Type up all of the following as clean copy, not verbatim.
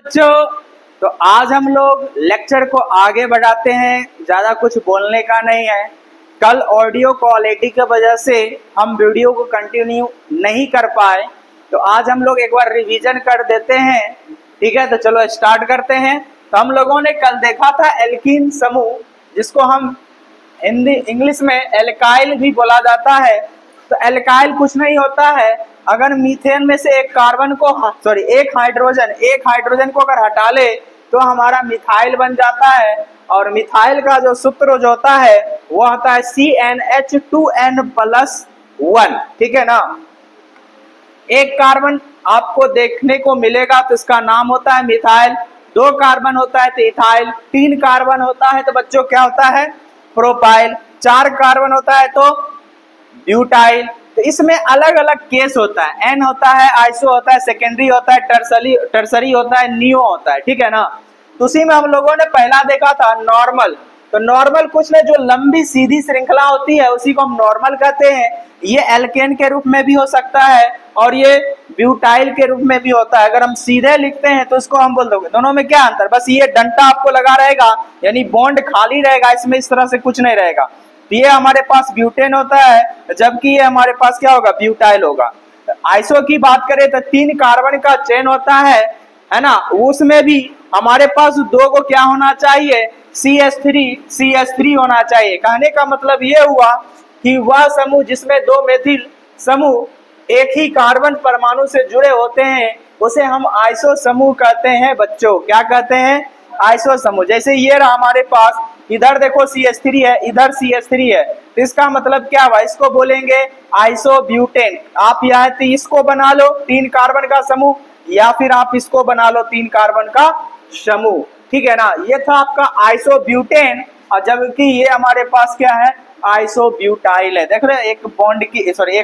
बच्चों, तो आज हम लोग लेक्चर को आगे बढ़ाते हैं। ज़्यादा कुछ बोलने का नहीं है। कल ऑडियो क्वालिटी की वजह से हम वीडियो को कंटिन्यू नहीं कर पाए, तो आज हम लोग एक बार रिवीजन कर देते हैं। ठीक है, तो चलो स्टार्ट करते हैं। तो हम लोगों ने कल देखा था एल्कीन समूह, जिसको हम हिंदी इंग्लिश में एल्काइल भी बोला जाता है। तो एल्काइल कुछ नहीं होता है, अगर मीथेन में से एक हाइड्रोजन को अगर हटा ले तो हमारा मिथाइल बन जाता है। और मिथाइल का जो सूत्र जो होता है वो होता है CnH2n+1। ठीक है ना। एक कार्बन आपको देखने को मिलेगा तो इसका नाम होता है मिथाइल। 2 कार्बन होता है तो इथाइल। 3 कार्बन होता है तो बच्चों क्या होता है, प्रोपाइल। 4 कार्बन होता है तो ब्यूटाइल। तो इसमें अलग अलग केस होता है। एन होता है, आइसो होता है, सेकेंडरी होता है, टर्सरी होता है, नियो होता है। ठीक है ना। तो उसी में हम लोगों ने पहला देखा था नॉर्मल। तो नॉर्मल कुछ नहीं, जो लंबी सीधी श्रृंखला होती है उसी को हम नॉर्मल कहते हैं। ये एल्केन के रूप में भी हो सकता है और ये ब्यूटाइल के रूप में भी होता है। अगर हम सीधे लिखते हैं तो इसको हम बोल दोगे। दोनों में क्या अंतर, बस ये डंटा आपको लगा रहेगा, यानी बॉन्ड खाली रहेगा, इसमें इस तरह से कुछ नहीं रहेगा। तो ये हमारे पास ब्यूटेन होता है, जबकि ये हमारे पास क्या होगा, ब्यूटाइल होगा। आइसो की बात करें तो 3 कार्बन का चेन होता है ना। उसमें भी हमारे पास 2 को क्या होना चाहिए, CH3 होना चाहिए। कहने का मतलब ये हुआ कि वह समूह जिसमें 2 मेथिल समूह एक ही कार्बन परमाणु से जुड़े होते हैं उसे हम आइसो समूह कहते हैं। बच्चों क्या कहते हैं, आइसो समूह। जैसे ये रहा हमारे पास, इधर देखो CH3 है, इधर CH3 है, तो इसका मतलब क्या हुआ, इसको बोलेंगे आइसोब्यूटेन। आप यहाँ तो इसको बना लो 3 कार्बन का समूह, या फिर आप इसको बना लो 3 कार्बन का समूह। ठीक है ना। ये था आपका आइसोब्यूटेन, और जबकि ये हमारे पास क्या है, आइसोब्यूटाइल है। देख रहे हैं, एक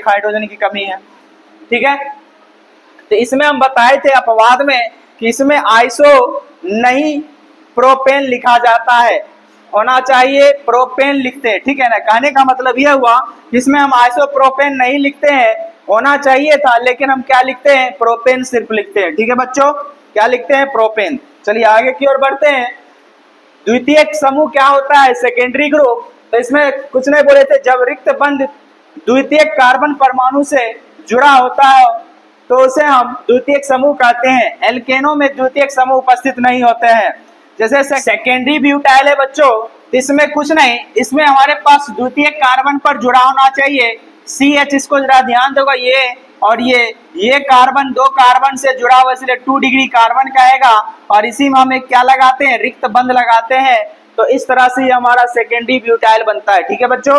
हाइड्रोजन की कमी है। ठीक है। तो इसमें हम बताए थे अपवाद में कि इसमें आइसो नहीं प्रोपेन लिखा जाता है, होना चाहिए प्रोपेन लिखते हैं। ठीक है ना। कहने का मतलब यह हुआ इसमें हम आइसो प्रोपेन नहीं लिखते हैं, होना चाहिए था, लेकिन हम क्या लिखते हैं, प्रोपेन सिर्फ लिखते हैं। ठीक है बच्चों, क्या लिखते हैं, प्रोपेन। चलिए आगे की ओर बढ़ते हैं। द्वितीयक समूह क्या होता है, सेकेंडरी ग्रुप। तो इसमें कुछ नहीं बोले थे, जब रिक्त बंध द्वितीयक कार्बन परमाणु से जुड़ा होता है तो उसे हम द्वितीयक समूह कहते हैं। एल्केनों में द्वितीयक समूह उपस्थित नहीं होते हैं। जैसे सेकेंडरी ब्यूटाइल है बच्चों, इसमें कुछ नहीं, इसमें हमारे पास द्वितीयक कार्बन पर जुड़ा होना चाहिए CH। इसको जरा ध्यान दोगा, ये और ये कार्बन 2 कार्बन से जुड़ा हुआ, इसलिए 2 डिग्री कार्बन कहेगा। और इसी में हम एक क्या लगाते हैं, रिक्त बंध लगाते हैं। तो इस तरह से हमारा सेकेंडरी ब्यूटाइल बनता है। ठीक है बच्चों,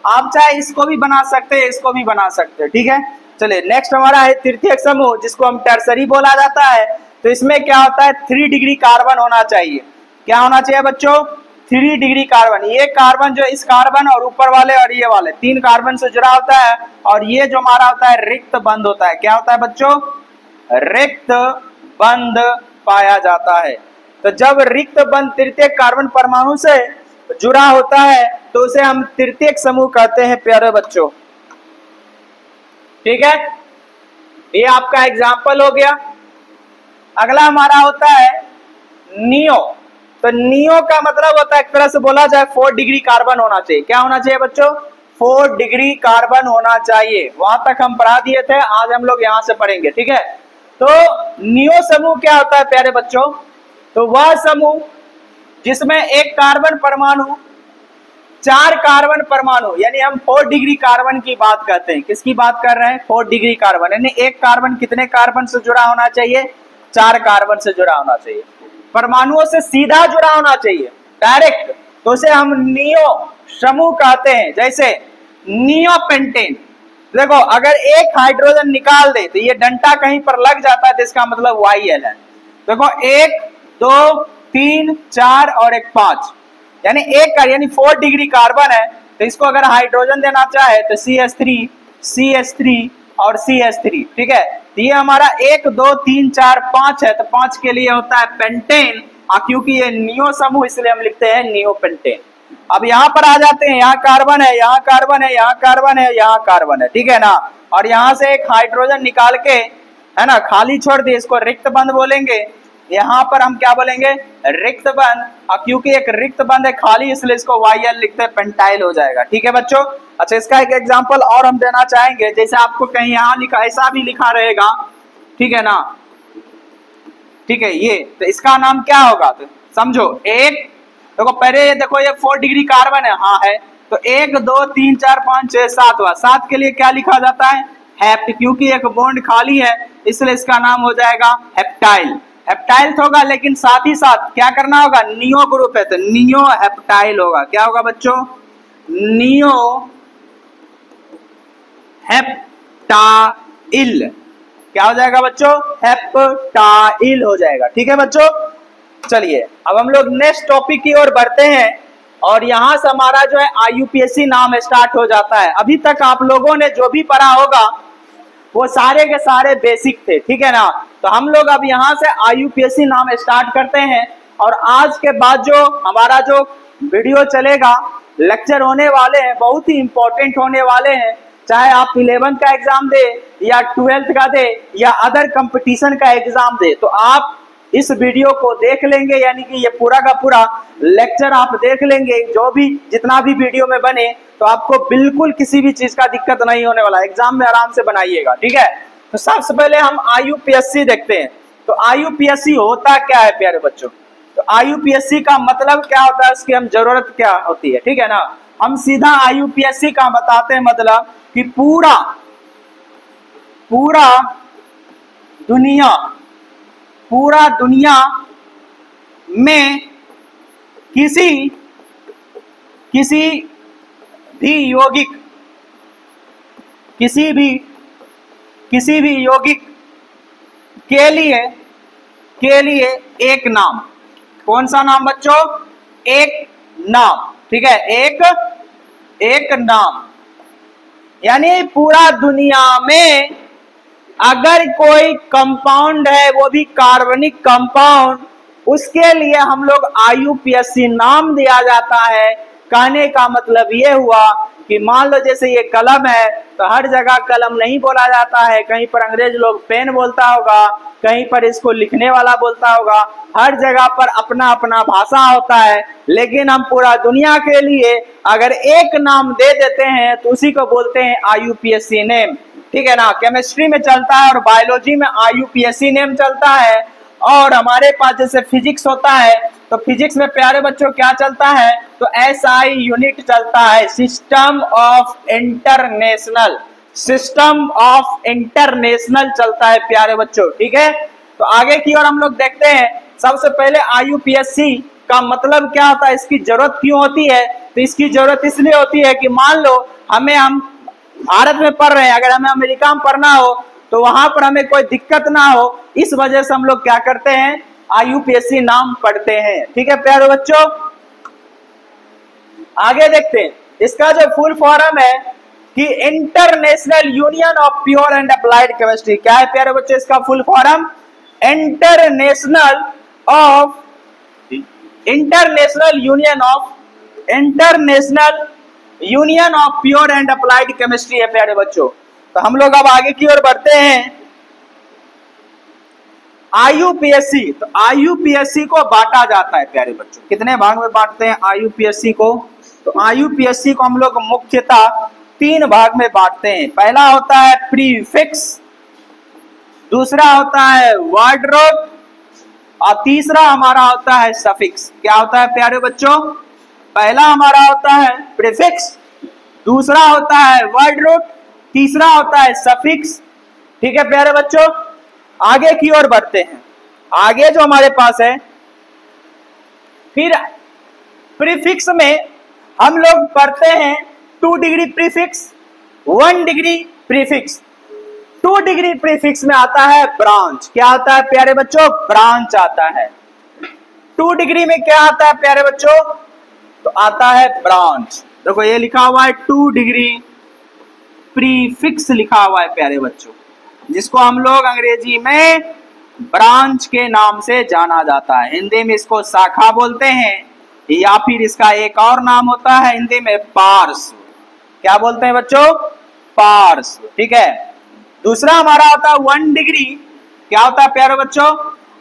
आप चाहे इसको भी बना सकते हैं, इसको भी बना सकते हैं। ठीक है। चलिए नेक्स्ट हमारा है तृतीयक समूह, जिसको हम टर्सरी बोला जाता है। तो इसमें क्या होता है, 3 डिग्री कार्बन होना चाहिए। क्या होना चाहिए बच्चों, 3 डिग्री कार्बन। ये कार्बन जो इस कार्बन और ऊपर वाले और ये वाले 3 कार्बन से जुड़ा होता है, और ये जो हमारा होता है रिक्त बंध होता है। क्या होता है बच्चों, रिक्त बंध पाया जाता है। तो जब रिक्त बंध तृतीयक कार्बन परमाणु से जुड़ा होता है तो उसे हम तृतीयक समूह कहते हैं प्यारे बच्चों। ठीक है, ये आपका एग्जाम्पल हो गया। अगला हमारा होता है नियो। तो नियो का मतलब होता है, एक तरह से बोला जाए, 4 डिग्री कार्बन होना चाहिए। क्या होना चाहिए बच्चों, 4 डिग्री कार्बन होना चाहिए। वहां तक हम पढ़ा दिए थे, आज हम लोग यहां से पढ़ेंगे। ठीक है। तो नियो समूह क्या होता है प्यारे बच्चों, तो वह समूह जिसमें एक कार्बन परमाणु 4 कार्बन परमाणु, यानी हम 4 डिग्री कार्बन की बात करते हैं। किसकी बात कर रहे हैं, 4 डिग्री कार्बन, यानी एक कार्बन कितने कार्बन से जुड़ा होना चाहिए, 4 कार्बन से जुड़ा होना चाहिए। परमाणुओं से सीधा जुड़ा होना चाहिए, डायरेक्ट। तो उसे हम नियो समूह कहते हैं। जैसे नियोपेंटेन, देखो अगर एक हाइड्रोजन निकाल दे तो ये डंटा कहीं पर लग जाता है, तो इसका मतलब YL है। देखो 1 2 3 4 और एक 5, यानी यानी 4 डिग्री कार्बन है। तो इसको अगर हाइड्रोजन देना चाहे तो CH3 और CH3। ठीक है। तो ये हमारा 1 2 3 4 5 है, तो 5 के लिए होता है पेंटेन। क्योंकि ये नियो समूह, इसलिए हम लिखते हैं नियोपेंटेन। अब यहाँ पर आ जाते हैं, यहाँ कार्बन है, यहाँ कार्बन है, यहाँ कार्बन है, यहाँ कार्बन है। ठीक है ना। और यहाँ से एक हाइड्रोजन निकाल के, है ना, खाली छोड़ दिए, इसको रिक्त बंध बोलेंगे। यहाँ पर हम क्या बोलेंगे, रिक्त बंध। और क्योंकि एक रिक्त बंध है खाली, इसलिए इसको YL लिखते हैं, पेंटाइल हो जाएगा। ठीक है बच्चों। अच्छा, इसका एक एग्जांपल और हम देना चाहेंगे, जैसे आपको कहीं यहाँ लिखा, ऐसा भी लिखा रहेगा, ठीक है ना, ठीक है, ये तो इसका नाम क्या होगा, तो समझो एक, देखो पहले ये देखो, ये 4 डिग्री कार्बन है, हाँ है, तो 1 2 3 4 5 6 7 हुआ, 7 के लिए क्या लिखा जाता है, हेप्ट, क्योंकि एक बॉन्ड खाली है इसलिए इसका नाम हो जाएगा हेप्टाइल। हेप्टाइल होगा, लेकिन साथ ही साथ क्या करना होगा, नियो ग्रुप है तो नियो हेप्टाइल होगा। क्या होगा बच्चों, नियो हेप्टाइल। क्या हो जाएगा बच्चों, हेप्टाइल हो जाएगा। ठीक है बच्चों। चलिए अब हम लोग नेक्स्ट टॉपिक की ओर बढ़ते हैं, और यहां से हमारा जो है IUPAC नाम स्टार्ट हो जाता है। अभी तक आप लोगों ने जो भी पढ़ा होगा वो सारे के सारे बेसिक थे, ठीक है ना। तो हम लोग अब यहाँ से IUPAC नाम स्टार्ट करते हैं, और आज के बाद जो हमारा जो वीडियो चलेगा, लेक्चर होने वाले हैं, बहुत ही इंपॉर्टेंट होने वाले हैं। चाहे आप 11th का एग्जाम दे या 12th का दे या अदर कंपटीशन का एग्जाम दे, तो आप इस वीडियो को देख लेंगे, यानी कि ये पूरा का पूरा लेक्चर आप देख लेंगे, जो भी जितना भी वीडियो में बने, तो आपको बिल्कुल किसी भी चीज का दिक्कत नहीं होने वाला, एग्जाम में आराम से बनाइएगा। ठीक है। तो सबसे पहले हम IUPAC देखते हैं। तो IUPAC होता क्या है प्यारे बच्चों, तो IUPAC का मतलब क्या होता है, इसकी हम जरूरत क्या होती है, ठीक है ना। हम सीधा IUPAC का बताते हैं, मतलब कि पूरा दुनिया में किसी भी यौगिक के लिए एक नाम, कौन सा नाम बच्चों, एक नाम, ठीक है, एक नाम, यानी पूरा दुनिया में अगर कोई कंपाउंड है, वो भी कार्बनिक कंपाउंड, उसके लिए हम लोग IUPAC नाम दिया जाता है। कहने का मतलब ये हुआ कि मान लो जैसे ये कलम है, तो हर जगह कलम नहीं बोला जाता है, कहीं पर अंग्रेज लोग पेन बोलता होगा, कहीं पर इसको लिखने वाला बोलता होगा, हर जगह पर अपना अपना भाषा होता है। लेकिन हम पूरा दुनिया के लिए अगर एक नाम दे देते हैं तो उसी को बोलते हैं IUPAC नेम, ठीक है ना। केमिस्ट्री में चलता है और बायोलॉजी में IUPAC नेम चलता है, और हमारे पास जैसे फिजिक्स होता है, तो फिजिक्स में प्यारे बच्चों क्या चलता है, तो SI यूनिट चलता है, सिस्टम ऑफ इंटरनेशनल चलता है प्यारे बच्चों, ठीक है। तो आगे की ओर हम लोग देखते हैं। सबसे पहले IUPAC का मतलब क्या होता है, इसकी जरूरत क्यों होती है, तो इसकी जरूरत इसलिए होती है कि मान लो हम भारत में पढ़ रहे हैं, अगर हमें अमेरिका में पढ़ना हो तो वहां पर हमें कोई दिक्कत ना हो, इस वजह से हम लोग क्या करते हैं, IUPAC नाम पढ़ते हैं, ठीक है प्यारे बच्चों। आगे देखते हैं, इसका जो फुल फॉर्म है कि international union of pure and applied chemistry. क्या है प्यारे बच्चों इसका full form, international union of pure and applied chemistry है प्यारे बच्चों। तो हम लोग अब आगे की ओर बढ़ते हैं। IUPAC, तो IUPAC को बांटा जाता है प्यारे बच्चों, कितने भाग में बांटते हैं IUPAC को, तो IUPAC को हम लोग मुख्यतः 3 भाग में बांटते हैं। पहला होता है प्रीफिक्स, दूसरा होता है वर्ड रूट, और तीसरा हमारा होता है सफिक्स। क्या होता है प्यारे बच्चों, पहला हमारा होता है प्रीफिक्स, दूसरा होता है वर्ड रूट, तीसरा होता है सफिक्स, ठीक है प्यारे बच्चों। आगे की ओर बढ़ते हैं। आगे जो हमारे पास है, फिर प्रीफिक्स में हम लोग पढ़ते हैं 2 degree prefix, 1 degree prefix. 2 degree prefix में आता है ब्रांच। क्या आता है प्यारे बच्चों, ब्रांच आता है। 2 डिग्री में क्या आता है प्यारे बच्चों, तो आता है ब्रांच। देखो ये लिखा हुआ है 2 डिग्री प्रीफिक्स लिखा हुआ है प्यारे बच्चों, जिसको हम लोग अंग्रेजी में ब्रांच के नाम से जाना जाता है। हिंदी में इसको शाखा बोलते हैं, या फिर इसका एक और नाम होता है हिंदी में पार्श्व। क्या बोलते हैं बच्चों, पार्श्व, ठीक है। दूसरा हमारा होता है 1 डिग्री। क्या होता है प्यारे बच्चों,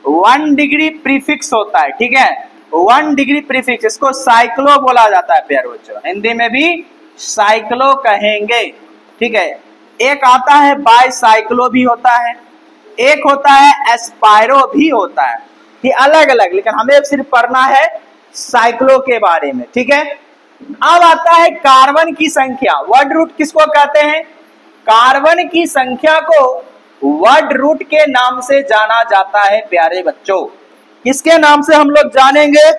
1 डिग्री प्रीफिक्स होता है, ठीक है, 1 डिग्री प्रीफिक्स, इसको साइक्लो बोला जाता है प्यारे बच्चों, हिंदी में भी साइक्लो कहेंगे, ठीक है। एक आता है बाय साइक्लो भी होता है, एक होता है एस्पायरो भी होता है, ये अलग अलग, लेकिन हमें सिर्फ पढ़ना है साइक्लो के बारे में, ठीक है। अब आता है कार्बन की संख्या, वर्ड रूट किसको कहते हैं? कार्बन की संख्या को वर्ड रूट के नाम से जाना जाता है प्यारे बच्चों। किसके नाम से हम लोग जानेंगे?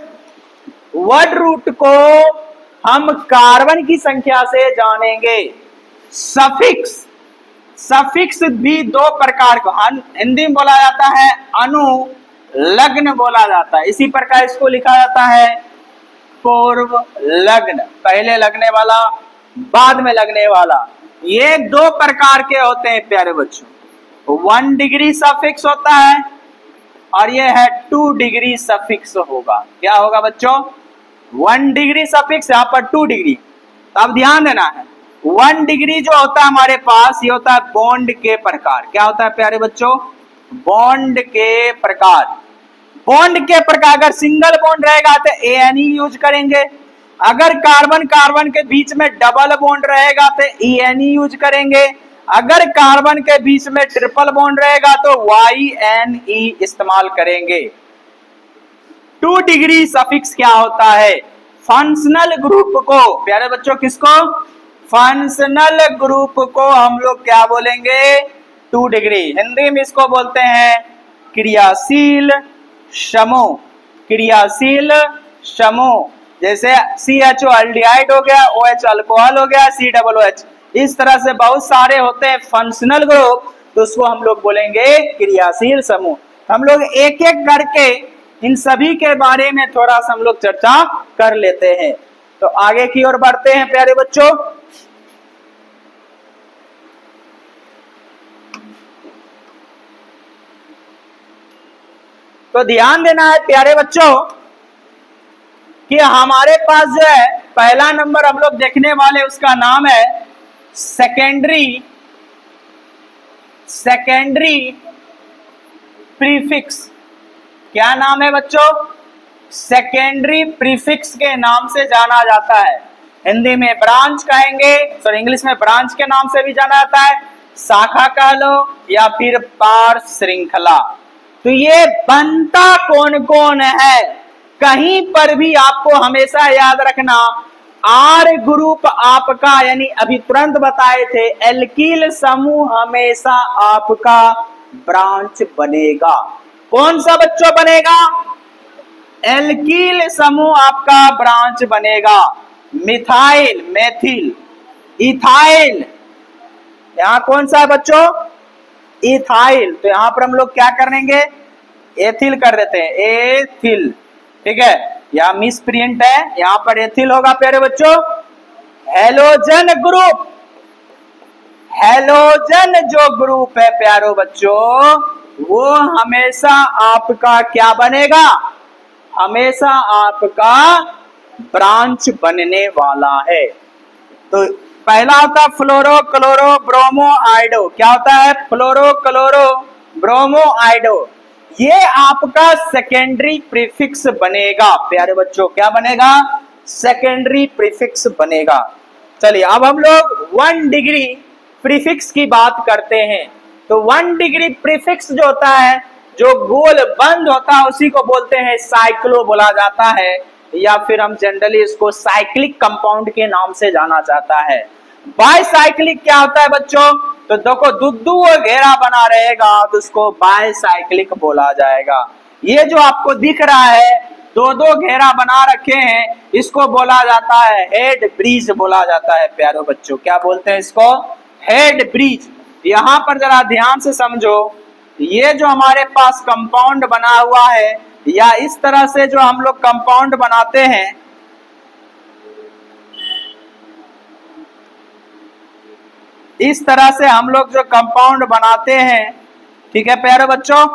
वर्ड रूट को हम कार्बन की संख्या से जानेंगे। सफिक्स, सफिक्स भी दो प्रकार का हिंदी में बोला जाता है, अनुलग्न बोला जाता है, इसी प्रकार इसको लिखा जाता है पूर्व लग्न, पहले लगने वाला बाद में लगने वाला। ये दो प्रकार के होते हैं प्यारे बच्चों, 1 डिग्री सफिक्स होता है और ये है 2 डिग्री सफिक्स होगा। क्या होगा बच्चों? 1 डिग्री सफिक्स, यहाँ पर 2 डिग्री। तो अब ध्यान देना है, 1 डिग्री जो होता है हमारे पास, ये होता है बॉन्ड के प्रकार। क्या होता है प्यारे बच्चों? बॉन्ड के प्रकार। बॉन्ड के प्रकार, अगर सिंगल बॉन्ड रहेगा तो एएनई यूज करेंगे, अगर कार्बन कार्बन के बीच में डबल बॉन्ड रहेगा तो ईएनई यूज करेंगे, अगर कार्बन के बीच में ट्रिपल बॉन्ड रहेगा तो YNE इस्तेमाल करेंगे। 2 डिग्री सफिक्स क्या होता है? फंक्शनल ग्रुप को, प्यारे बच्चों किसको? फंक्शनल ग्रुप को हम लोग क्या बोलेंगे? 2 डिग्री। हिंदी में इसको बोलते हैं क्रियाशील समूह, क्रियाशील समूह। जैसे CHO एल्डिहाइड हो गया, OH अल्कोहल हो गया, COOH, इस तरह से बहुत सारे होते हैं फंक्शनल ग्रुप, तो उसको हम लोग बोलेंगे क्रियाशील समूह। हम लोग एक एक करके इन सभी के बारे में थोड़ा सा हम लोग चर्चा कर लेते हैं। तो आगे की ओर बढ़ते हैं प्यारे बच्चों। तो ध्यान देना है प्यारे बच्चों कि हमारे पास जो है पहला नंबर हम लोग देखने वाले, उसका नाम है सेकेंडरी प्रीफिक्स। क्या नाम है बच्चों? सेकेंडरी प्रीफिक्स के नाम से जाना जाता है। हिंदी में ब्रांच कहेंगे, सॉरी इंग्लिश में ब्रांच के नाम से भी जाना जाता है, शाखा कह लो या फिर पार श्रृंखला। तो ये बनता कौन कौन है? कहीं पर भी आपको हमेशा याद रखना, आर ग्रुप आपका, यानी अभी तुरंत बताए थे, एल्किल समूह हमेशा आपका ब्रांच बनेगा। कौन सा बच्चों बनेगा? एल्किल समूह आपका ब्रांच बनेगा। मिथाइल, मेथिल, इथाइल, यहां कौन सा है बच्चों? इथाइल। तो यहां पर हम लोग क्या करेंगे? एथिल कर देते हैं, एथिल, ठीक है, यह मिस प्रिंट है, यहां पर एथिल होगा प्यारे बच्चों। हेलोजन ग्रुप, हेलोजन जो ग्रुप है प्यारो बच्चों, वो हमेशा आपका क्या बनेगा? हमेशा आपका ब्रांच बनने वाला है। तो पहला होता है फ्लोरो क्लोरो ब्रोमो आइडो। क्या होता है? Fluoro chloro bromo आइडो। ये आपका सेकेंडरी प्रीफिक्स बनेगा प्यारे बच्चों। क्या बनेगा? सेकेंडरी प्रीफिक्स बनेगा। चलिए अब हम लोग 1 डिग्री प्रीफिक्स की बात करते हैं। तो 1 डिग्री प्रीफिक्स जो होता है, जो गोल बंद होता है, उसी को बोलते हैं साइक्लो बोला जाता है, या फिर हम जनरली इसको साइक्लिक कंपाउंड के नाम से जाना जाता है। बायसाइक्लिक क्या होता है बच्चों? तो देखो दुद्दू घेरा बना रहेगा तो उसको बायसाइक्लिक बोला जाएगा। ये जो आपको दिख रहा है 2-2 घेरा बना रखे हैं, इसको बोला जाता है हेड ब्रिज बोला जाता है प्यारो बच्चों। क्या बोलते हैं इसको? Head bridge. यहाँ पर जरा ध्यान से समझो, ये जो हमारे पास कंपाउंड बना हुआ है, या इस तरह से जो हम लोग कंपाउंड बनाते हैं, इस तरह से हम लोग जो कंपाउंड बनाते हैं, ठीक है प्यारे बच्चों,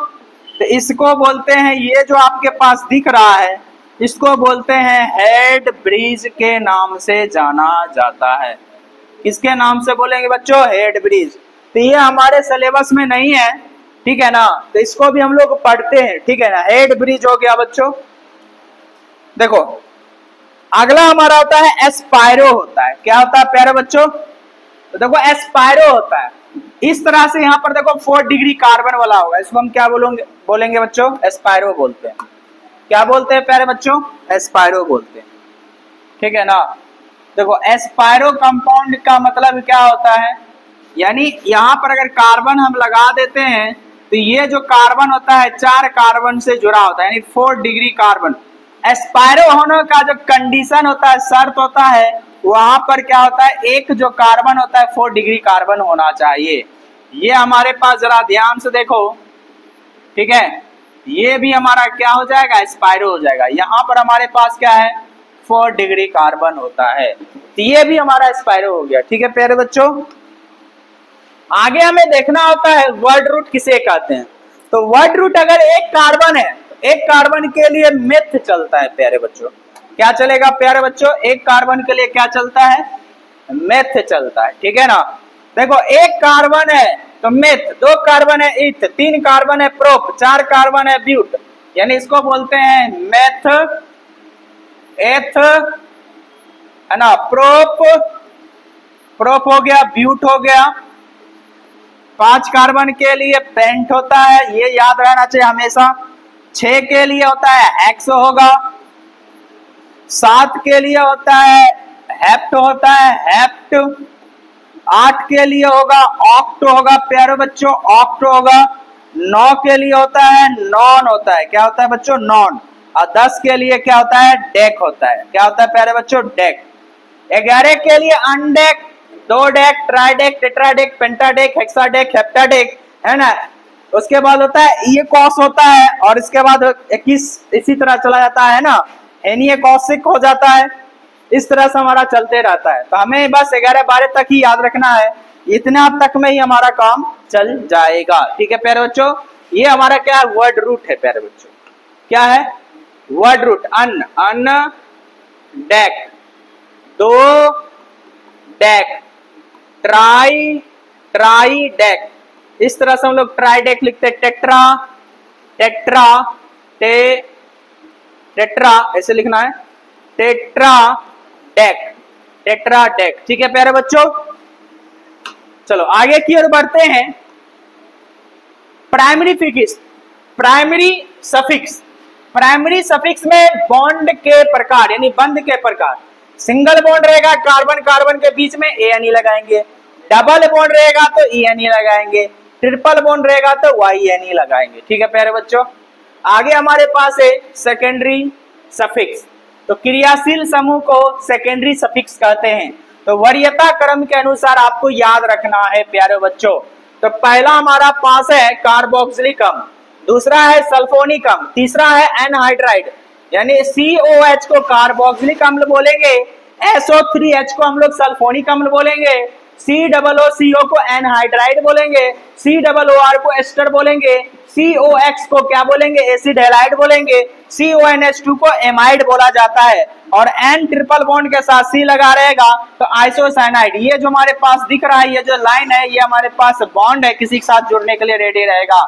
तो इसको बोलते हैं, ये जो आपके पास दिख रहा है, इसको बोलते हैं हेड ब्रिज के नाम से जाना जाता है। किसके नाम से बोलेंगे बच्चों? Head bridge. तो ये हमारे सिलेबस में नहीं है, ठीक है ना। तो इसको भी हम लोग पढ़ते हैं, ठीक है ना। हेड ब्रिज हो गया बच्चों। देखो अगला हमारा होता है एस्पायरो होता है। क्या होता है प्यारे बच्चों? तो देखो एस्पायरो होता है इस तरह से, यहाँ पर देखो 4 डिग्री कार्बन वाला होगा, इसको हम क्या बोलेंगे बच्चों? एस्पायरो बोलते हैं। क्या बोलते हैं प्यारे बच्चों? एस्पायरो बोलते हैं, ठीक है ना। देखो एस्पायरो कंपाउंड का मतलब क्या होता है, यानी यहाँ पर अगर कार्बन हम लगा देते हैं तो ये जो कार्बन होता है 4 कार्बन से जुड़ा होता है, यानी 4 डिग्री कार्बन। एस्पायरो होने का जो कंडीशन होता है, शर्त होता है, वहां पर क्या होता है, एक जो कार्बन होता है 4 डिग्री कार्बन होना चाहिए। ये हमारे पास जरा ध्यान से देखो, ठीक है। ये भी हमारा क्या हो जाएगा? एस्पायरो हो जाएगा। यहाँ पर हमारे पास क्या है? 4 डिग्री कार्बन होता है, तो ये भी हमारा एस्पायरो हो गया, ठीक है प्यारे बच्चों। आगे हमें देखना होता है वर्ड रूट किसे कहते हैं। तो वर्ड रूट अगर एक कार्बन है, एक कार्बन के लिए मेथ चलता है प्यारे बच्चों। क्या चलेगा प्यारे बच्चों? एक कार्बन के लिए क्या चलता है? मेथ चलता है, ठीक है ना। देखो एक कार्बन है तो मेथ, 2 कार्बन है इथ, 3 कार्बन है प्रोप, 4 कार्बन है ब्यूट, यानी इसको बोलते हैं मेथ, एथ, है ना, प्रोप, प्रोप हो गया, ब्यूट हो गया। 5 कार्बन के लिए पेंट होता है, ये याद रहना चाहिए हमेशा। 6 के लिए होता है हेक्सो होगा, 7 के लिए होता है हेप्ट होता है, हेप्ट। 8 के लिए होगा ऑक्ट होगा प्यारे बच्चों, ऑक्ट होगा। 9 के लिए होता है नॉन होता है, क्या होता है बच्चों? नॉन। और 10 के लिए क्या होता है? डेक होता है। क्या होता है प्यारे बच्चों? डेक। 11 के लिए अनडेक, 2 डेक, ट्राइडेक, टेट्राडेक, पेंटाडेक, हेक्साडेक, हेप्टाडेक, है ना। उसके बाद होता है ये कॉस होता है, और इसके बाद 21 इसी तरह चला जाता है ना, एनीए कॉसिक हो जाता है। इस तरह से हमारा चलते रहता है। तो हमें बस 11-12 तक ही याद रखना है, इतना तक में ही हमारा काम चल जाएगा, ठीक है प्यारे बच्चों। ये हमारा क्या है? वर्ड रूट है प्यारे बच्चों। क्या है? Word root. Un, un deck, 2 deck, tri, tri deck, इस तरह से हम लोग ट्राई डेक लिखते हैं। टेट्रा, टेट्रा, टेट्रा ऐसे लिखना है, टेट्रा डेक, टेट्रा डेक, ठीक है प्यारे बच्चों। चलो आगे की ओर बढ़ते हैं। Primary fix, primary suffix. Primary suffix में बॉन्ड के प्रकार, यानी बंध के प्रकार। सिंगल बॉन्ड रहेगा कार्बन कार्बन के बीच में ANE लगाएंगे, डबल बॉन्ड रहेगा तो ENE लगाएंगे, ट्रिपल बॉन्ड रहेगा तो YNE लगाएंगे, ठीक है प्यारे बच्चों। आगे हमारे पास है सेकेंडरी सफिक्स। तो क्रियाशील समूह को सेकेंडरी सफिक्स कहते हैं। तो वरीयता क्रम के अनुसार आपको याद रखना है प्यारे बच्चों। तो पहला हमारा पास है कार्बोक्सिलिक अम्ल, दूसरा है सल्फोनिक, तीसरा है एनहाइड्राइड, यानी COH को कार्बोक्सिलिक अम्ल बोलेंगे, SO3H को हम लोग सल्फोनिक अम्ल बोलेंगे, COO को एनहाइड्राइड बोलेंगे, COOR को एस्टर बोलेंगे, COX को क्या बोलेंगे? एसिड हैलाइड बोलेंगे, CONH2 को एमाइड बोला जाता है, और N ट्रिपल बॉन्ड के साथ C लगा रहेगा तो आइसोसाइनाइड। ये जो हमारे पास दिख रहा है, ये जो लाइन है, ये हमारे पास बॉन्ड है, किसी के साथ जुड़ने के लिए रेडी रहेगा।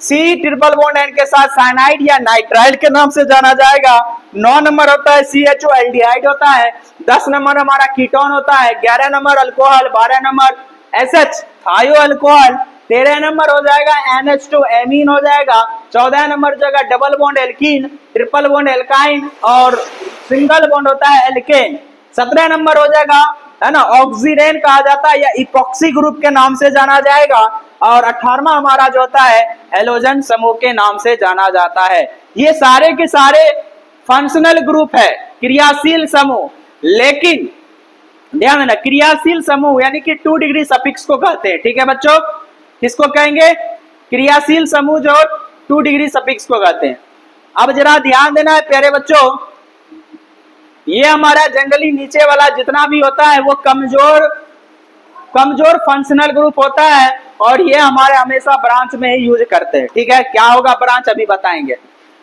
C ट्रिपल बॉन्ड N के साथ साइनाइड या नाइट्राइड के नाम से जाना जाएगा। 9 नंबर होता है CHO एल्डिहाइड होता है, 10 नंबर हमारा कीटोन होता है, 11 नंबर अल्कोहल, 12 नंबर SH थायो अल्कोहल, 13 नंबर हो जाएगा NH2 एमीन हो जाएगा, 14 नंबर हो जाएगा double bond alkene, triple bond alkyne, और सिंगल बॉन्ड होता है एल्केन। 17 नंबर हो जाएगा, है ना, ऑक्सीडेन कहा जाता है या इपॉक्सी ग्रुप के नाम से जाना जाएगा, और 18वां हमारा जो होता है हेलोजन समूह के नाम से जाना जाता है। ये सारे के सारे फंक्शनल ग्रुप है, क्रियाशील समूह। लेकिन ध्यान देना, क्रियाशील समूह यानी कि 2 डिग्री सफिक्स को कहते हैं, ठीक है बच्चों। किसको कहेंगे? क्रियाशील समूह जो 2 डिग्री सफिक्स को कहते हैं। अब जरा ध्यान देना है प्यारे बच्चों, ये हमारा जनरली नीचे वाला जितना भी होता है वो कमजोर फंक्शनल ग्रुप होता है, और ये हमारे हमेशा ब्रांच में ही यूज करते हैं, ठीक है। क्या होगा ब्रांच अभी बताएंगे।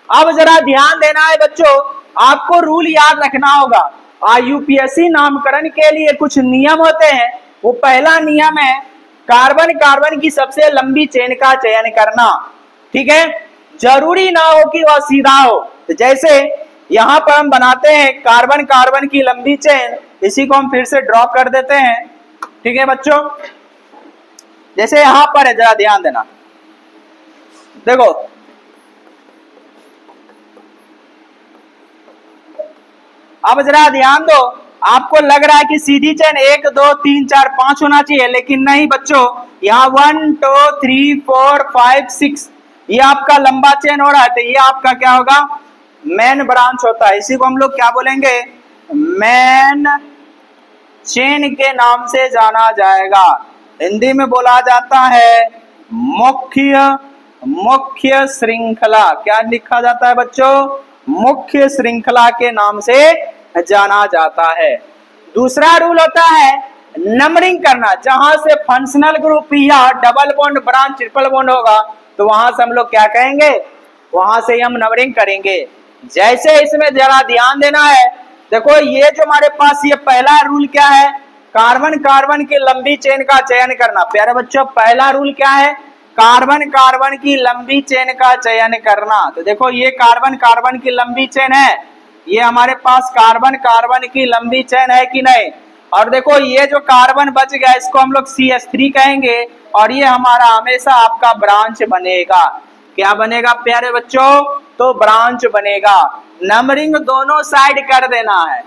अब जरा ध्यान देना है बच्चों, आपको रूल याद रखना होगा। UPSC नामकरण के लिए कुछ नियम होते हैं। वो पहला नियम है कार्बन कार्बन की सबसे लंबी चेन का चयन करना, ठीक है। जरूरी ना हो कि वह सीधा हो, तो जैसे यहां पर हम बनाते हैं कार्बन कार्बन की लंबी चेन, इसी को हम फिर से ड्रॉ कर देते हैं, ठीक है बच्चों। जैसे यहां पर है, जरा ध्यान देना, देखो अब जरा ध्यान दो, आपको लग रहा है कि सीधी चेन 1 2 3 4 5 होना चाहिए, लेकिन नहीं बच्चों, यहाँ 1 2 3 4 5 6 ये आपका लंबा चेन हो रहा है, तो ये आपका क्या होगा, मेन ब्रांच होता है। इसी को हम लोग क्या बोलेंगे, मेन चेन के नाम से जाना जाएगा। हिंदी में बोला जाता है मुख्य श्रृंखला। क्या लिखा जाता है बच्चों, मुख्य श्रृंखला के नाम से जाना जाता है। दूसरा रूल होता है नंबरिंग करना, जहां से फंक्शनल ग्रुप या double bond branch triple bond होगा, तो वहां से हम लोग क्या कहेंगे, वहां से हम नंबरिंग करेंगे। जैसे इसमें जरा ध्यान देना है, देखो ये जो हमारे पास ये पहला रूल क्या है, कार्बन कार्बन की लंबी चेन का चयन करना। प्यारे बच्चों पहला रूल क्या है, कार्बन कार्बन की लंबी चेन का चयन करना। तो देखो ये कार्बन कार्बन की लंबी चेन है, ये हमारे पास कार्बन कार्बन की लंबी चेन है कि नहीं। और देखो ये जो कार्बन बच गया इसको हम लोग CH3 कहेंगे, और ये हमारा हमेशा आपका ब्रांच बनेगा। क्या बनेगा प्यारे बच्चों, तो ब्रांच बनेगा। नंबरिंग दोनों साइड कर देना है,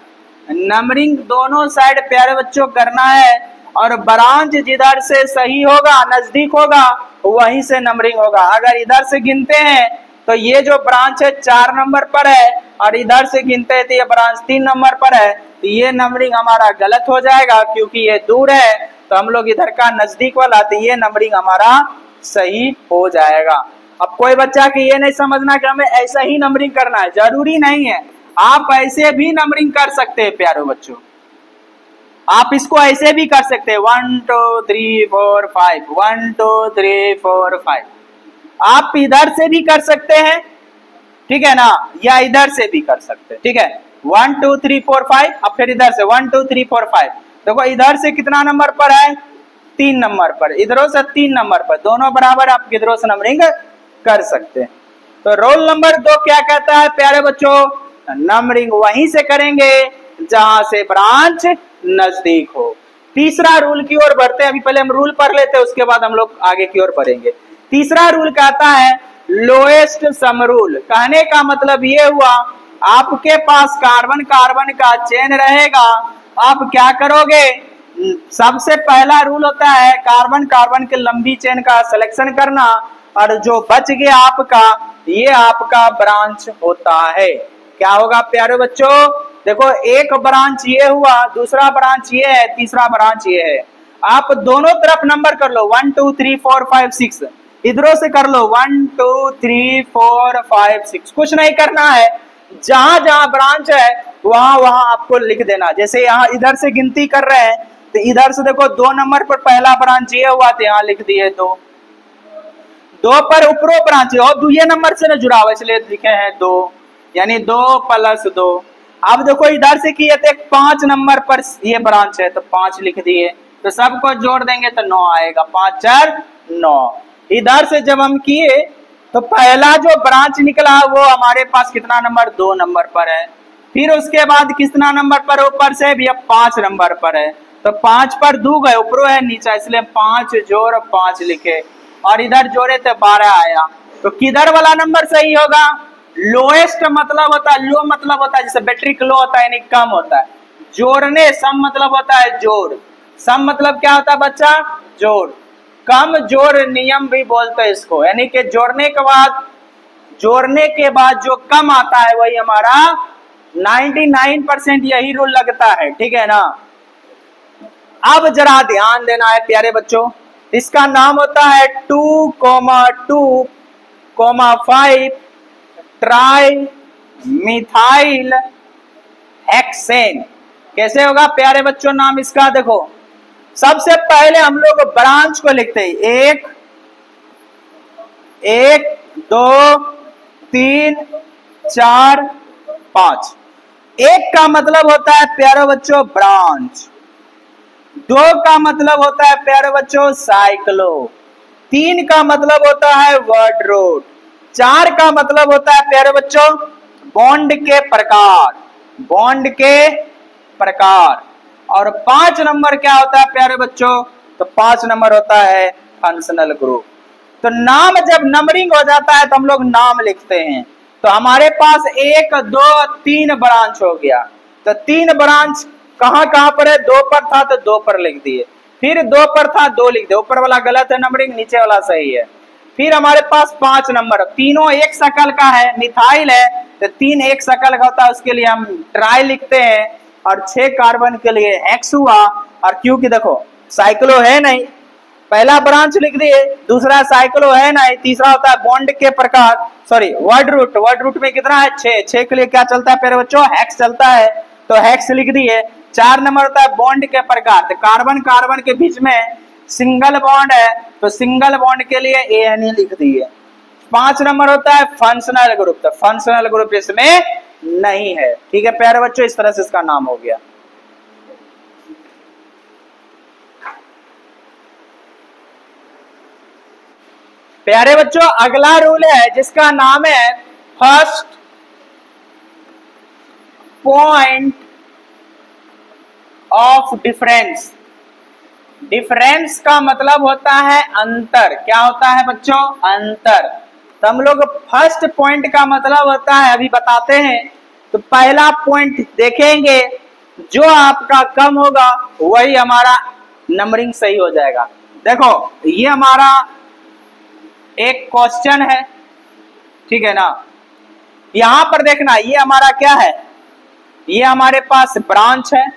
नंबरिंग दोनों साइड प्यारे बच्चों करना है, और ब्रांच जिधर से सही होगा, नजदीक होगा, वहीं से नंबरिंग होगा। अगर इधर से गिनते हैं तो ये जो ब्रांच है 4 नंबर पर है, और इधर से गिनते हैं तो ये ब्रांच 3 नंबर पर है, तो ये नंबरिंग हमारा गलत हो जाएगा, क्योंकि ये दूर है, तो हम लोग इधर का नजदीक वाला, तो ये नंबरिंग हमारा सही हो जाएगा। अब कोई बच्चा की ये नहीं समझना कि हमें ऐसा ही नंबरिंग करना है, जरूरी नहीं है, आप ऐसे भी नंबरिंग कर सकते हैं प्यारे बच्चों, आप इसको ऐसे भी कर सकते हैं 1 2 3 4 5 1 2 3 4 5, आप इधर से भी कर सकते हैं, ठीक है ना, या इधर से भी कर सकते हैं, ठीक है। 1 2 3 4 5, अब फिर इधर से 1 2 3 4 5। देखो इधर से कितना नंबर पर है, 3 नंबर पर, इधरों से 3 नंबर पर, दोनों बराबर आप इधरों से नंबरिंग कर सकते हैं। तो रोल नंबर 2 क्या कहता है प्यारे बच्चों, नंबरिंग वहीं से करेंगे जहां से ब्रांच नजदीक हो। तीसरा रूल की ओर बढ़ते हैं, अभी पहले हम रूल पढ़ लेते हैं, उसके बाद हम लोग आगे की ओर बढ़ेंगे। तीसरा रूल कहता है लोएस्ट सम रूल। कहने का मतलब ये हुआ, आपके पास कार्बन कार्बन का चेन रहेगा, आप क्या करोगे, सबसे पहला रूल होता है कार्बन कार्बन के लंबी चेन का सिलेक्शन करना, और जो बच गया आपका, ये आपका ब्रांच होता है। क्या होगा प्यारे बच्चों, देखो एक ब्रांच ये हुआ, दूसरा ब्रांच ये है, तीसरा ब्रांच ये है। आप दोनों तरफ नंबर कर लो 1 2 3 4 5 6, इधरों से कर लो 1 2 3 4 5 6, कुछ नहीं करना है, जहां जहां ब्रांच है वहां वहां आपको लिख देना। जैसे यहाँ इधर से गिनती कर रहे हैं, तो इधर से देखो 2 नंबर पर पहला ब्रांच ये हुआ, तो यहाँ लिख दिए 2 पर ऊपरो ब्रांच है, और 2 नंबर से न जुड़ा हुआ, इसलिए लिखे हैं 2, यानी 2 + 2। अब देखो इधर से किए तो 5 नंबर पर ये ब्रांच है, तो 5 लिख दिए, तो सबको जोड़ देंगे तो 9 आएगा, 5 4 9। इधर से जब हम किए तो पहला जो ब्रांच निकला वो हमारे पास कितना नंबर, 2 नंबर पर है। फिर उसके बाद कितना नंबर पर, ऊपर से भी अब 5 नंबर पर है, तो 5 पर 2 गए, ऊपर है नीचे, इसलिए 5 जोड़ 5 लिखे, और इधर जोड़े तो 12 आया। तो किधर वाला नंबर सही होगा, लोएस्ट मतलब होता है, लो मतलब होता है जैसे बैटरी लो होता है, यानी कम होता है। जोड़ने सम मतलब होता है जोड़, सम मतलब क्या होता है बच्चा, जोड़। कम जोड़ नियम भी बोलते हैं इसको, यानी कि जोड़ने के बाद जो कम आता है वही हमारा 99% यही रूल लगता है, ठीक है ना। अब जरा ध्यान देना है प्यारे बच्चों, इसका नाम होता है 2,2,5 ट्राई मिथाइल हेक्सेन। कैसे होगा प्यारे बच्चों नाम इसका, देखो सबसे पहले हम लोग ब्रांच को लिखते हैं 1 1 2 3 4 5। 1 का मतलब होता है प्यारे बच्चों ब्रांच, 2 का मतलब होता है प्यारे बच्चों साइक्लो, 3 का मतलब होता है वर्ड रूट, 4 का मतलब होता है प्यारे बच्चों बॉन्ड के प्रकार, बॉन्ड के प्रकार, और 5 नंबर क्या होता है प्यारे बच्चों, तो 5 नंबर होता है फंक्शनल ग्रुप। तो नाम जब नंबरिंग हो जाता है तो हम लोग नाम लिखते हैं। तो हमारे पास 1 2 3 ब्रांच हो गया, तो 3 ब्रांच कहां कहां पर है, 2 पर था तो 2 पर लिख दिए, फिर 2 पर था 2 लिख दिए, ऊपर वाला गलत है नंबरिंग, नीचे वाला सही है। फिर हमारे पास 5 नंबर, तीनों एक शकल का है, मिथाइल है तो 3 एक शकल का होता है, उसके लिए हम ट्राई लिखते हैं, और 6 कार्बन के लिए हेक्स हुआ। और क्योंकि देखो साइक्लो है नहीं, पहला ब्रांच लिख दिए, दूसरा साइक्लो है नहीं, तीसरा होता है बॉन्ड के प्रकार, sorry word root, word root में कितना है 6, 6 के लिए क्या चलता है प्यारे बच्चों, हेक्स चलता है, तो हेक्स लिख दिए। 4 नंबर होता है बॉन्ड के प्रकार, तो कार्बन कार्बन के बीच में सिंगल बॉन्ड है तो सिंगल बॉन्ड के लिए एएनई लिख दिए। 5 नंबर होता है फंक्शनल ग्रुप, तो फंक्शनल ग्रुप इसमें नहीं है। ठीक है प्यारे बच्चों, इस तरह से इसका नाम हो गया। प्यारे बच्चों अगला रूल है जिसका नाम है first point of difference. Difference का मतलब होता है अंतर, क्या होता है बच्चों, अंतर। तो हम लोग फर्स्ट पॉइंट का मतलब होता है, अभी बताते हैं। तो पहला पॉइंट देखेंगे, जो आपका कम होगा वही हमारा नंबरिंग सही हो जाएगा। देखो ये हमारा एक क्वेश्चन है, ठीक है ना, यहां पर देखना ये हमारा क्या है, ये हमारे पास ब्रांच है,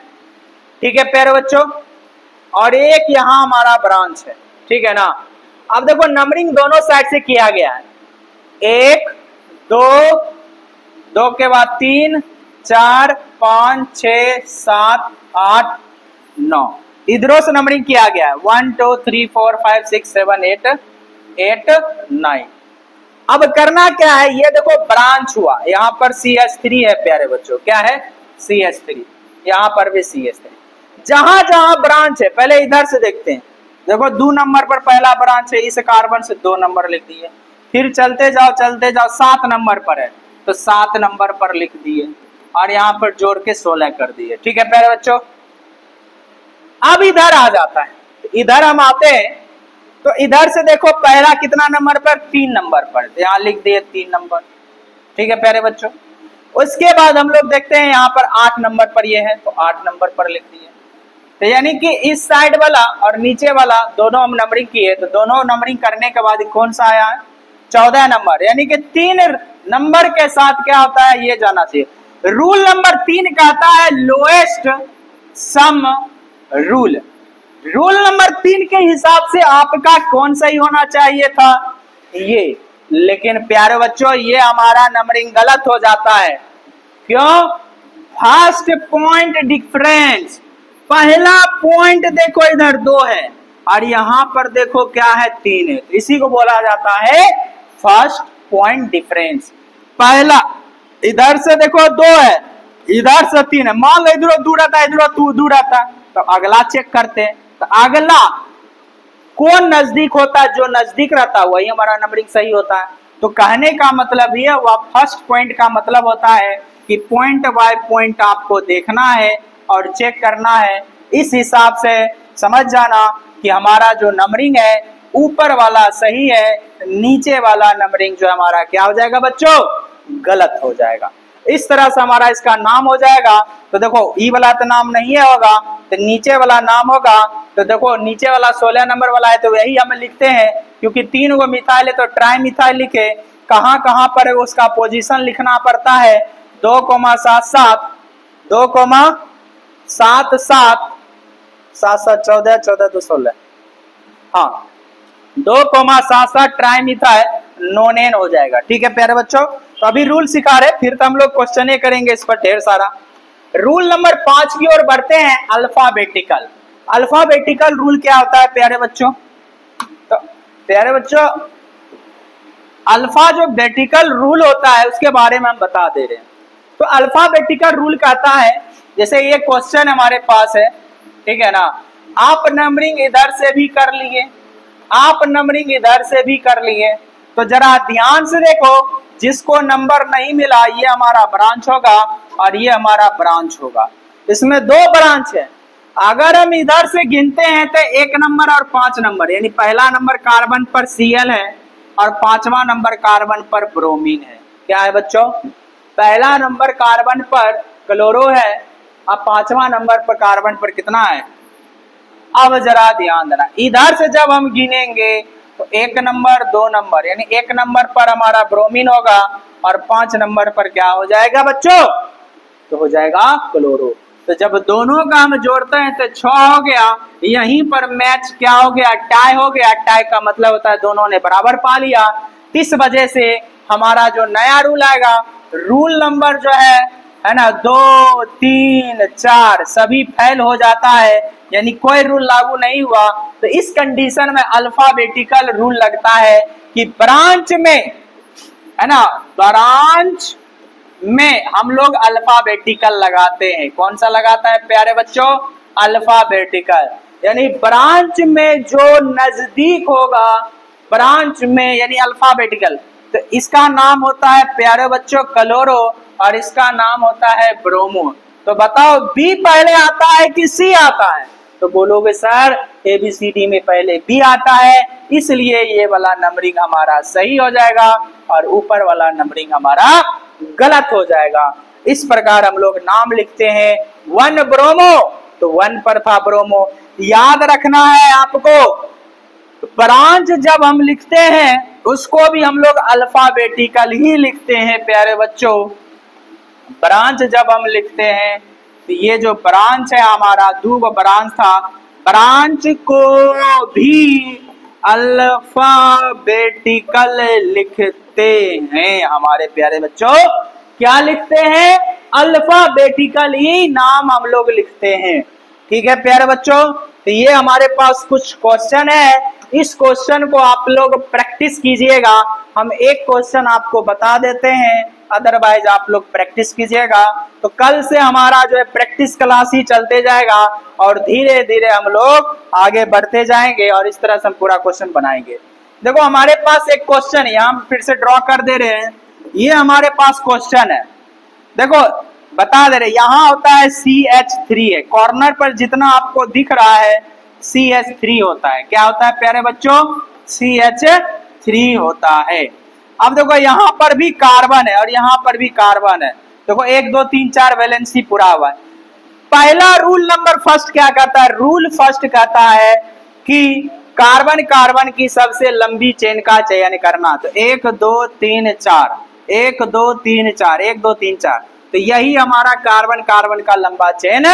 ठीक है प्यारे बच्चों, और एक यहां हमारा ब्रांच है, ठीक है ना। अब देखो नंबरिंग दोनों साइड से किया गया है, 1 2, 2 के बाद 3 4 5 6 7 8 9, इधरों से नंबरिंग किया गया है 1 2 3 4 5 6 7 8 9। अब करना क्या है, ये देखो ब्रांच हुआ, यहाँ पर CH3 है प्यारे बच्चों, क्या है CH3, यहाँ पर भी CH3। जहां जहां ब्रांच है पहले इधर से देखते हैं, देखो 2 नंबर पर पहला ब्रांच है, इस कार्बन से 2 नंबर लिख दिए, फिर चलते जाओ 7 नंबर पर है तो 7 नंबर पर लिख दिए, और यहाँ पर जोड़ के 16 कर दिए। ठीक है प्यारे बच्चों, अब इधर आ जाता है, इधर हम आते हैं तो इधर से देखो पहला कितना नंबर पर, 3 नंबर पर, तो यहाँ लिख दिए 3 नंबर। ठीक है प्यारे बच्चों, उसके बाद हम लोग देखते हैं यहाँ पर 8 नंबर पर ये है तो 8 नंबर पर लिख दिए। तो यानी कि इस साइड वाला और नीचे वाला दोनों हम नंबरिंग किए, तो दोनों नंबरिंग करने के बाद कौन सा आया है 14 नंबर, यानी कि 3 नंबर के साथ क्या होता है ये जाना चाहिए। रूल नंबर 3 कहता है lowest sum rule. Rule number 3 के हिसाब से आपका कौन सही होना चाहिए था ये, लेकिन प्यारे बच्चों ये हमारा नंबरिंग गलत हो जाता है। क्यों, फर्स्ट पॉइंट डिफरेंस, पहला पॉइंट देखो इधर 2 है और यहां पर देखो क्या है 3 है, इसी को बोला जाता है फर्स्ट पॉइंट डिफरेंस। पहला इधर से देखो 2 है, इधर से 3 है, मान लो इधर दूर आता है इधर दूर आता है, तो अगला चेक करते हैं, तो अगला कौन नजदीक होता है, जो नजदीक रहता है वही हमारा नंबरिंग सही होता है। तो कहने का मतलब ये हुआ, फर्स्ट पॉइंट का मतलब होता है कि पॉइंट बाय पॉइंट आपको देखना है और चेक करना है, इस हिसाब से समझ जाना कि हमारा जो नंबरिंग है ऊपर वाला सही है, नीचे वाला नंबरिंग जो हमारा क्या हो जाएगा बच्चों, गलत हो जाएगा। इस तरह से हमारा इसका नाम हो जाएगा। तो देखो ई वाला तो नाम नहीं है होगा, तो नीचे वाला नाम होगा। तो देखो नीचे वाला 16 नंबर वाला है तो यही हम लिखते हैं, क्योंकि 3 गो मिथाइल है तो ट्राई मिथाइल लिखे, कहां कहां पर है उसका पोजीशन लिखना पड़ता है, 2,7,7 2,7,7 7,7 14 14 2 16, हाँ 2,7,7 ट्राई मिथाइल नोनेन हो जाएगा। ठीक है प्यारे बच्चों, तो अभी रूल सिखा रहे, फिर तो हम लोग क्वेश्चन करेंगे इस पर ढेर सारा। रूल नंबर 5 की ओर बढ़ते हैं, अल्फाबेटिकल। अल्फाबेटिकल रूल क्या होता है प्यारे बच्चों, तो प्यारे बच्चों अल्फाबेटिकल रूल होता है उसके बारे में हम बता दे रहे हैं। तो अल्फाबेटिकल रूल कहता है, जैसे ये क्वेश्चन हमारे पास है, ठीक है ना, आप नंबरिंग इधर से भी कर लिए, आप नंबरिंग इधर से भी कर लिए, तो जरा ध्यान से देखो, जिसको नंबर नहीं मिला ये हमारा ब्रांच होगा और ये हमारा ब्रांच होगा। इसमें दो ब्रांच है। अगर हम इधर से गिनते हैं तो 1 नंबर और 5 नंबर, यानी पहला नंबर कार्बन पर Cl है और 5वां नंबर कार्बन पर ब्रोमीन है। क्या है बच्चों? पहला नंबर कार्बन पर क्लोरो है और 5वां नंबर पर कार्बन पर कितना है? अब जरा ध्यान देना, इधर से जब हम गिनेंगे तो 1 नंबर 2 नंबर, यानी 1 नंबर पर हमारा ब्रोमीन होगा और 5 नंबर पर क्या हो जाएगा बच्चों? तो हो जाएगा क्लोरो। तो जब दोनों का हम जोड़ते हैं तो 6 हो गया। यहीं पर मैच क्या हो गया? टाई हो गया। टाई का मतलब होता है दोनों ने बराबर पा लिया। इस वजह से हमारा जो नया रूल आएगा, रूल नंबर जो है ना, 2, 3, 4 सभी फेल हो जाता है, यानी कोई रूल लागू नहीं हुआ। तो इस कंडीशन में अल्फाबेटिकल रूल लगता है कि ब्रांच में, है ना, ब्रांच में हम लोग अल्फाबेटिकल लगाते हैं। कौन सा लगाता है प्यारे बच्चों? अल्फाबेटिकल। यानी ब्रांच में जो नजदीक होगा, ब्रांच में यानी अल्फाबेटिकल, तो इसका नाम होता है प्यारे बच्चों क्लोरो और इसका नाम होता है ब्रोमो। तो बताओ बी पहले आता है कि सी आता है? तो बोलोगे सर ABCD में पहले बी आता है, इसलिए ये वाला नंबरिंग हमारा सही हो जाएगा और ऊपर वाला नंबरिंग हमारा गलत हो जाएगा। इस प्रकार हम लोग नाम लिखते हैं। 1 ब्रोमो, तो 1 पर था ब्रोमो। याद रखना है आपको, ब्रांच जब हम लिखते हैं उसको भी हम लोग अल्फाबेटिकल ही लिखते हैं प्यारे बच्चों। ब्रांच जब हम लिखते हैं तो ये जो ब्रांच है हमारा, 2 ब्रांच था, ब्रांच को भी अल्फाबेटिकल लिखते हैं हमारे प्यारे बच्चों। क्या लिखते हैं? अल्फाबेटिकल ही नाम हम लोग लिखते हैं। ठीक है प्यारे बच्चों, तो ये हमारे पास कुछ क्वेश्चन है। इस क्वेश्चन को आप लोग प्रैक्टिस कीजिएगा। हम एक क्वेश्चन आपको बता देते हैं, अदरवाइज आप लोग प्रैक्टिस कीजिएगा। तो कल से हमारा जो है प्रैक्टिस क्लास ही चलते जाएगा और धीरे धीरे हम लोग आगे बढ़ते जाएंगे और इस तरह से हम पूरा क्वेश्चन बनाएंगे। देखो हमारे पास एक क्वेश्चन है, हम फिर से ड्रॉ कर दे रहे हैं। ये हमारे पास क्वेश्चन है, देखो बता दे रहे, यहाँ होता है CH3 है, कॉर्नर पर जितना आपको दिख रहा है CH3 होता है। क्या होता है प्यारे बच्चों? CH3 होता है। अब देखो यहाँ पर भी कार्बन है और यहाँ पर भी कार्बन है। देखो 1, 2, 3, 4 वैलेंसी पूरा हुआ है। पहला रूल नंबर फर्स्ट क्या कहता है? रूल फर्स्ट कहता है कि कार्बन कार्बन की सबसे लंबी चेन का चयन करना। तो 1, 2, 3, 4, 1, 2, 3, 4, 1, 2, 3, 4, तो यही हमारा कार्बन कार्बन का लंबा चेन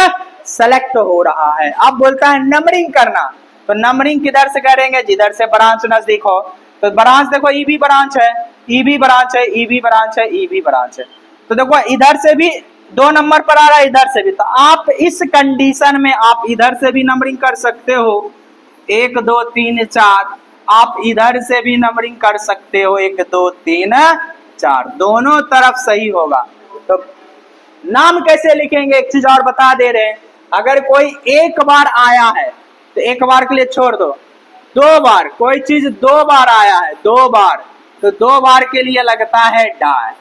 सेलेक्ट हो रहा है। अब बोलता है नंबरिंग करना, तो नंबरिंग किधर से करेंगे? जिधर से ब्रांच नजदीक हो। तो ब्रांच देखो EB ब्रांच है, EB ब्रांच है, EB ब्रांच है, EB ब्रांच है। तो देखो इधर से भी 2 नंबर पर आ रहा है, इधर से भी। तो आप इस कंडीशन में आप इधर से भी नंबरिंग कर सकते हो, 1, 2, 3, 4। आप इधर से भी नंबरिंग कर सकते हो, 1, 2, 3, 4, दोनों तरफ सही होगा। तो नाम कैसे लिखेंगे एक चीज और बता दे रहे हैं। अगर कोई एक बार आया है तो एक बार के लिए छोड़ दो, 2 बार कोई चीज 2 बार आया है, 2 बार, तो 2 बार के लिए लगता है डाई।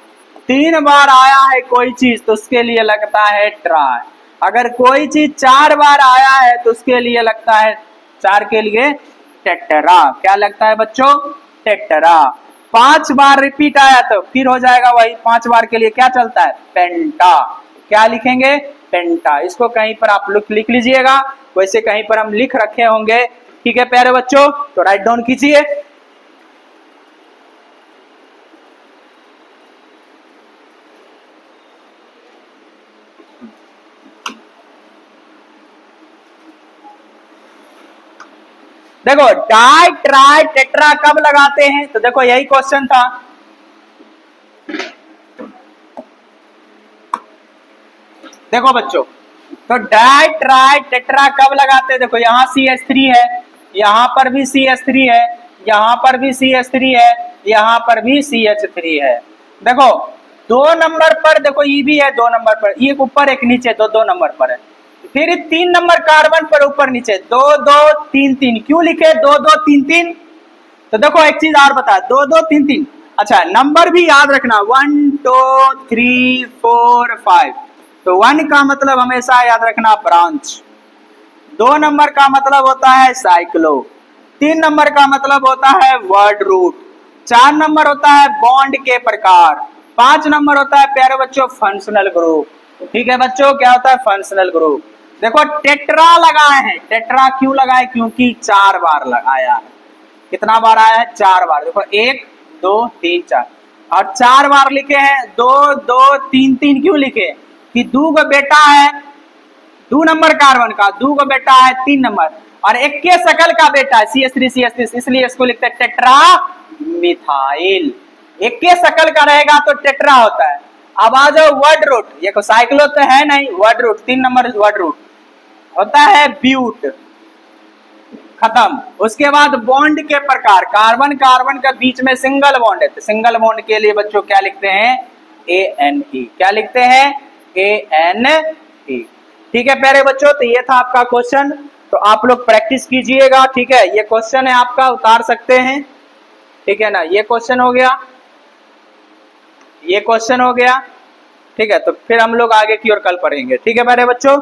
3 बार आया है कोई चीज तो उसके लिए लगता है ट्राई। अगर कोई चीज 4 बार आया है तो उसके लिए लगता है, 4 के लिए टेट्रा। क्या लगता है बच्चों? टेट्रा। 5 बार रिपीट आया तो फिर हो जाएगा वही, 5 बार के लिए क्या चलता है? पेंटा। क्या लिखेंगे? पेंटा। इसको कहीं पर आप लिख लीजिएगा, वैसे कहीं पर हम लिख रखे होंगे। ठीक है प्यारे बच्चों, तो राइट डाउन कीजिए। देखो डाई ट्राई टेट्रा कब लगाते हैं? तो देखो यही क्वेश्चन था। देखो बच्चों, तो डाई ट्राई टेट्रा कब लगाते हैं? देखो यहाँ CH3 है, यहाँ पर भी CH3 है, यहाँ पर भी CH3 है, यहाँ पर भी CH3 है। देखो 2 नंबर पर देखो EB है, 2 नंबर पर, एक ऊपर एक नीचे, 2 नंबर पर है। फिर 3 नंबर कार्बन पर ऊपर नीचे 2 2 3 3, क्यों लिखे 2 2 3 3? तो देखो एक चीज और बता, 2 2 3 3, अच्छा नंबर भी याद रखना 1 2 3 4 5। तो 1 का मतलब हमेशा याद रखना ब्रांच, 2 नंबर का मतलब होता है साइक्लो, 3 नंबर का मतलब होता है वर्ड रूट, 4 नंबर होता है बॉन्ड के प्रकार, 5 नंबर होता है प्यारे बच्चों फंक्शनल ग्रुप। ठीक है बच्चों, क्या होता है फंक्शनल ग्रुप। देखो टेट्रा लगाए हैं, टेट्रा क्यों लगाए? क्योंकि 4 बार लगाया है। कितना बार आया है? 4 बार। देखो 1 2 3 4, और 4 बार लिखे हैं 2 2 3 3, क्यों लिखे? कि 2 का बेटा है 2 नंबर कार्बन का, 2 का बेटा है 3 नंबर, और एक के शकल का बेटा है CH3CH3, इसलिए इसको लिखते हैं टेट्रा मिथाइल। एक के शकल का रहेगा तो टेट्रा होता है। अब आ जाओ वर्ड रूट, ये को साइक्लो तो है नहीं, word root 3 number word root होता है ब्यूट, खत्म। उसके बाद बॉन्ड के प्रकार, कार्बन कार्बन का बीच में सिंगल बॉन्ड है, तो सिंगल बॉन्ड के लिए बच्चों क्या लिखते हैं? ANE। क्या लिखते हैं? ANE। ठीक है प्यारे बच्चों, तो ये था आपका क्वेश्चन, तो आप लोग प्रैक्टिस कीजिएगा। ठीक है, ये क्वेश्चन है आपका, उतार सकते हैं। ठीक है ना, ये क्वेश्चन हो गया, ये क्वेश्चन हो गया। ठीक है, तो फिर हम लोग आगे की ओर कल पढ़ेंगे। ठीक है प्यारे बच्चों।